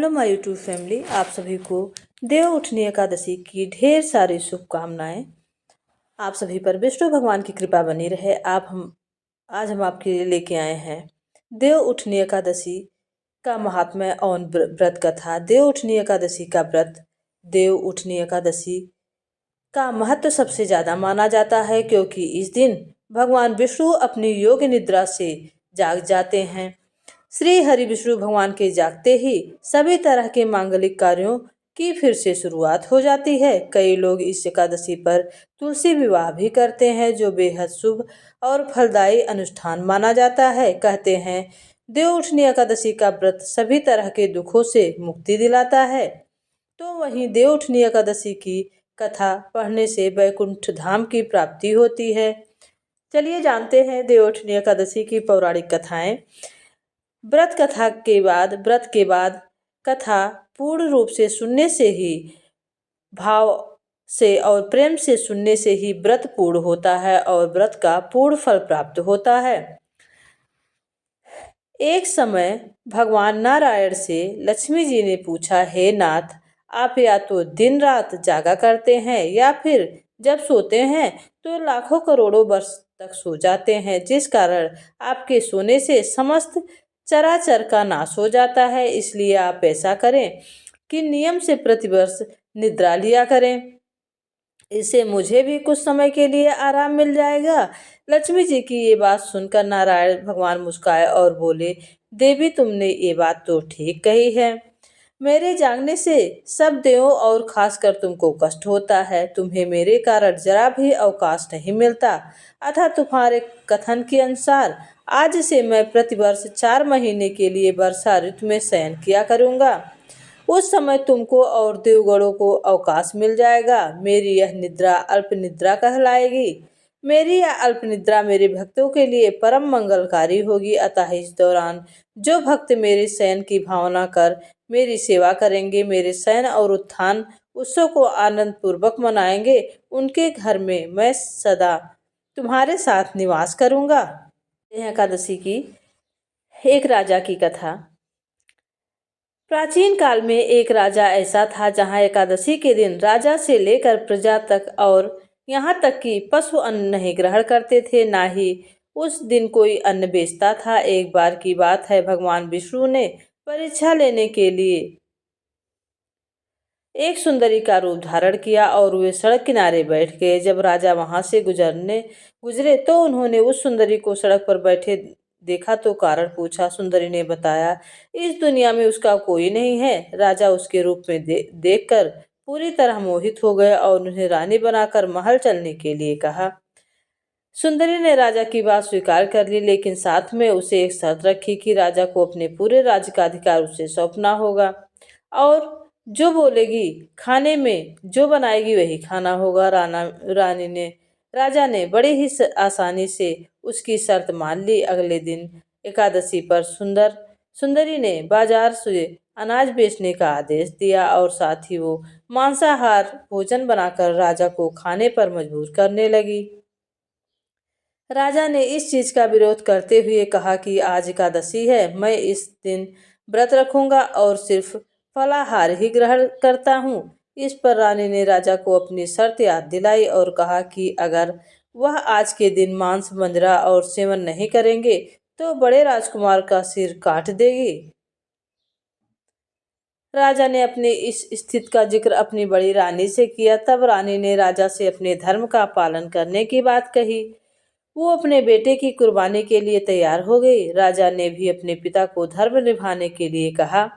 Hello my YouTube family, आप सभी को देव उठनी एकादशी की ढेर सारी शुभकामनाएं। आप सभी पर विष्णु भगवान की कृपा बनी रहे। आज हम आपके लिए लेके आए हैं देव उठनी एकादशी का महात्म्य और व्रत कथा। देव उठनी एकादशी का व्रत, देव उठनी एकादशी का महत्व सबसे ज्यादा माना जाता है, क्योंकि इस दिन भगवान विष्णु अपनी योग निद्रा से जाग जाते हैं। श्री हरि विष्णु भगवान के जागते ही सभी तरह के मांगलिक कार्यों की फिर से शुरुआत हो जाती है। कई लोग इस एकादशी पर तुलसी विवाह भी करते हैं, जो बेहद शुभ और फलदायी अनुष्ठान माना जाता है। कहते हैं देव उठनी एकादशी का व्रत सभी तरह के दुखों से मुक्ति दिलाता है। तो वहीं देव उठनी एकादशी की कथा पढ़ने से वैकुंठ धाम की प्राप्ति होती है। चलिए जानते हैं देव उठनी एकादशी की पौराणिक कथाएं। व्रत के बाद कथा पूर्ण रूप से सुनने से ही, भाव से और प्रेम से सुनने से ही व्रत पूर्ण होता है और व्रत का पूर्ण फल प्राप्त होता है। एक समय भगवान नारायण से लक्ष्मी जी ने पूछा, हे नाथ, आप या तो दिन रात जागा करते हैं या फिर जब सोते हैं तो लाखों करोड़ों वर्ष तक सो जाते हैं, जिस कारण आपके सोने से समस्त चराचर का नाश हो जाता है। इसलिए आप ऐसा करें कि नियम से प्रतिवर्ष निद्रा लिया करें। इससे मुझे भी कुछ समय के लिए आराम मिल जाएगा। लक्ष्मी जी की ये बात सुनकर नारायण भगवान मुस्काए और बोले, देवी, तुमने ये बात तो ठीक कही है। मेरे जागने से सब देवों और खासकर तुमको कष्ट होता है। तुम्हें मेरे कारण जरा भी अवकाश नहीं मिलता। अतः तुम्हारे कथन के अनुसार आज से मैं प्रतिवर्ष 4 महीने के लिए वर्षा ऋतु में शयन किया करूंगा। उस समय तुमको और देवगणों को अवकाश मिल जाएगा। मेरी यह निद्रा अल्प निद्रा कहलाएगी। मेरी यह अल्प निद्रा मेरे भक्तों के लिए परम मंगलकारी होगी। अतः इस दौरान जो भक्त मेरे शयन की भावना कर मेरी सेवा करेंगे, मेरे शयन और उत्थान उत्सव को आनंद पूर्वक मनाएंगे, उनके घर में मैं सदा तुम्हारे साथ निवास करूंगा। यह एकादशी की एक राजा की कथा। प्राचीन काल में एक राजा ऐसा था, जहाँ एकादशी के दिन राजा से लेकर प्रजा तक और यहाँ तक कि पशु अन्न नहीं ग्रहण करते थे, ना ही उस दिन कोई अन्न बेचता था। एक बार की बात है, भगवान विष्णु ने परीक्षा लेने के लिए एक सुंदरी का रूप धारण किया और वे सड़क किनारे बैठ गए। जब राजा वहां से गुजरे तो उन्होंने उस सुंदरी को सड़क पर बैठे देखा तो कारण पूछा। सुंदरी ने बताया, इस दुनिया में उसका कोई नहीं है। राजा उसके रूप में देखकर पूरी तरह मोहित हो गए और उन्हें रानी बनाकर महल चलने के लिए कहा। सुंदरी ने राजा की बात स्वीकार कर ली, लेकिन साथ में उसे एक शर्त रखी कि राजा को अपने पूरे राज्य का अधिकार उसे सौंपना होगा और जो बोलेगी, खाने में जो बनाएगी वही खाना होगा। राजा ने बड़े ही आसानी से उसकी शर्त मान ली। अगले दिन एकादशी पर सुंदरी ने बाजार से अनाज बेचने का आदेश दिया और साथ ही वो मांसाहार भोजन बनाकर राजा को खाने पर मजबूर करने लगी। राजा ने इस चीज का विरोध करते हुए कहा कि आज एकादशी है, मैं इस दिन व्रत रखूंगा और सिर्फ फलाहार ही ग्रहण करता हूँ। इस पर रानी ने राजा को अपनी शर्त याद दिलाई और कहा कि अगर वह आज के दिन मांस, मंजरा और सेवन नहीं करेंगे तो बड़े राजकुमार का सिर काट देगी। राजा ने अपनी इस स्थिति का जिक्र अपनी बड़ी रानी से किया। तब रानी ने राजा से अपने धर्म का पालन करने की बात कही। वो अपने बेटे की कुर्बानी के लिए तैयार हो गई। राजा ने भी अपने पिता को धर्म निभाने के लिए कहा।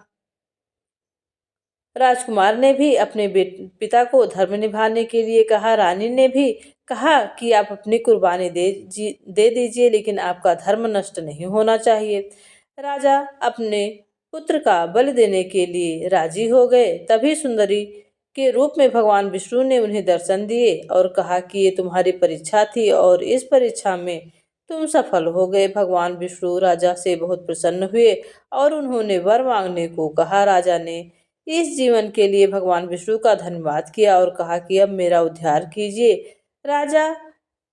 राजकुमार ने भी अपने पिता को धर्म निभाने के लिए कहा। रानी ने भी कहा कि आप अपनी कुर्बानी दे दीजिए, लेकिन आपका धर्म नष्ट नहीं होना चाहिए। राजा अपने पुत्र का बलि देने के लिए राजी हो गए। तभी सुंदरी के रूप में भगवान विष्णु ने उन्हें दर्शन दिए और कहा कि ये तुम्हारी परीक्षा थी और इस परीक्षा में तुम सफल हो गए। भगवान विष्णु राजा से बहुत प्रसन्न हुए और उन्होंने वर मांगने को कहा। राजा ने इस जीवन के लिए भगवान विष्णु का धन्यवाद किया और कहा कि अब मेरा उद्धार कीजिए। राजा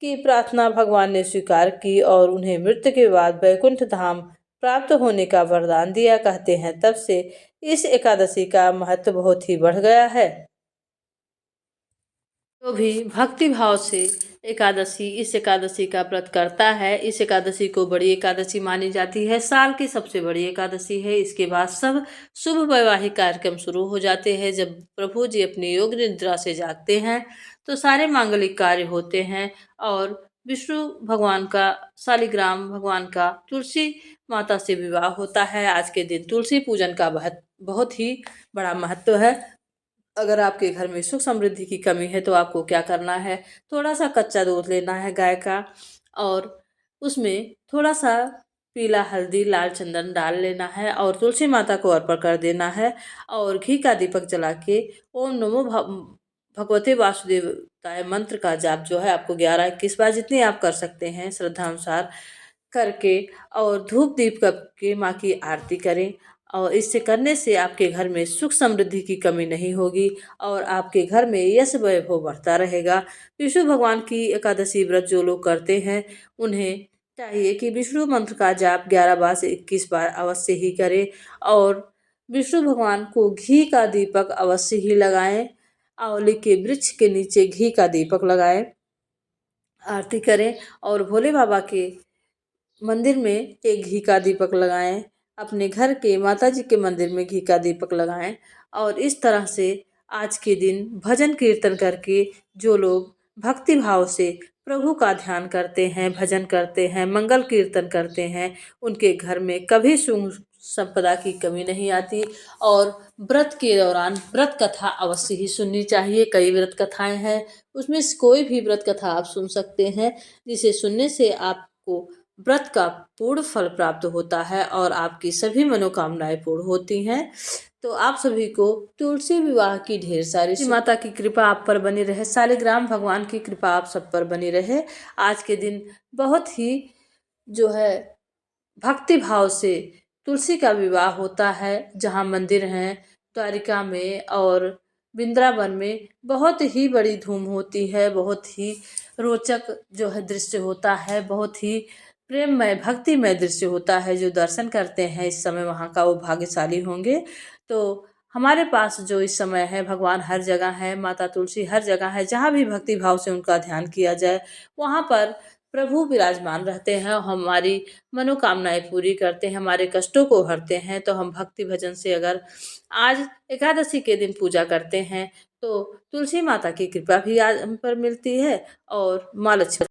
की प्रार्थना भगवान ने स्वीकार की और उन्हें मृत्यु के बाद वैकुंठ धाम प्राप्त होने का वरदान दिया कहते हैं। तब से इस एकादशी का महत्व बहुत ही बढ़ गया है। जो भी भक्ति भाव से इस एकादशी का व्रत करता है, इस एकादशी को बड़ी एकादशी मानी जाती है। साल की सबसे बड़ी एकादशी है। इसके बाद सब शुभ वैवाहिक कार्यक्रम शुरू हो जाते हैं। जब प्रभु जी अपनी योग निद्रा से जागते हैं तो सारे मांगलिक कार्य होते हैं और विष्णु भगवान का, शालिग्राम भगवान का तुलसी माता से विवाह होता है। आज के दिन तुलसी पूजन का बहुत ही बड़ा महत्व है। अगर आपके घर में सुख समृद्धि की कमी है तो आपको क्या करना है, थोड़ा सा कच्चा दूध लेना है गाय का और उसमें थोड़ा सा पीला हल्दी, लाल चंदन डाल लेना है और तुलसी माता को अर्पण कर देना है और घी का दीपक जला के ओम नमो भगवते वासुदेवताय मंत्र का जाप जो है आपको 11-21 बार, जितनी आप कर सकते हैं श्रद्धा अनुसार करके, और धूप दीप करके माँ की आरती करें। और इससे करने से आपके घर में सुख समृद्धि की कमी नहीं होगी और आपके घर में यश वैभव बढ़ता रहेगा। विष्णु भगवान की एकादशी व्रत जो लोग करते हैं उन्हें चाहिए कि विष्णु मंत्र का जाप 11 बार से 21 बार अवश्य ही करें और विष्णु भगवान को घी का दीपक अवश्य ही लगाएं। आंवले के वृक्ष के नीचे घी का दीपक लगाएं, आरती करें और भोले बाबा के मंदिर में एक घी का दीपक लगाएं, अपने घर के माता जी के मंदिर में घी का दीपक लगाएं और इस तरह से आज के दिन भजन कीर्तन करके जो लोग भक्ति भाव से प्रभु का ध्यान करते हैं, भजन करते हैं, मंगल कीर्तन करते हैं, उनके घर में कभी सुख संपदा की कमी नहीं आती। और व्रत के दौरान व्रत कथा अवश्य ही सुननी चाहिए। कई व्रत कथाएं हैं, उसमें से कोई भी व्रत कथा आप सुन सकते हैं, जिसे सुनने से आपको व्रत का पूर्ण फल प्राप्त होता है और आपकी सभी मनोकामनाएं पूर्ण होती हैं। तो आप सभी को तुलसी विवाह की ढेर सारी माता की कृपा आप पर बनी रहे, शालिग्राम भगवान की कृपा आप सब पर बनी रहे। आज के दिन बहुत ही जो है भक्ति भाव से तुलसी का विवाह होता है। जहाँ मंदिर हैं द्वारिका में और वृंदावन में बहुत ही बड़ी धूम होती है, बहुत ही रोचक जो है दृश्य होता है, बहुत ही प्रेममय भक्तिमय दृश्य होता है। जो दर्शन करते हैं इस समय वहाँ का वो भाग्यशाली होंगे। तो हमारे पास जो इस समय है भगवान हर जगह है, माता तुलसी हर जगह है। जहाँ भी भक्ति भाव से उनका ध्यान किया जाए वहाँ पर प्रभु विराजमान रहते हैं और हमारी मनोकामनाएं पूरी करते हैं, हमारे कष्टों को हरते हैं। तो हम भक्ति भजन से अगर आज एकादशी के दिन पूजा करते हैं तो तुलसी माता की कृपा भी आज हम पर मिलती है और माँ लक्ष्मी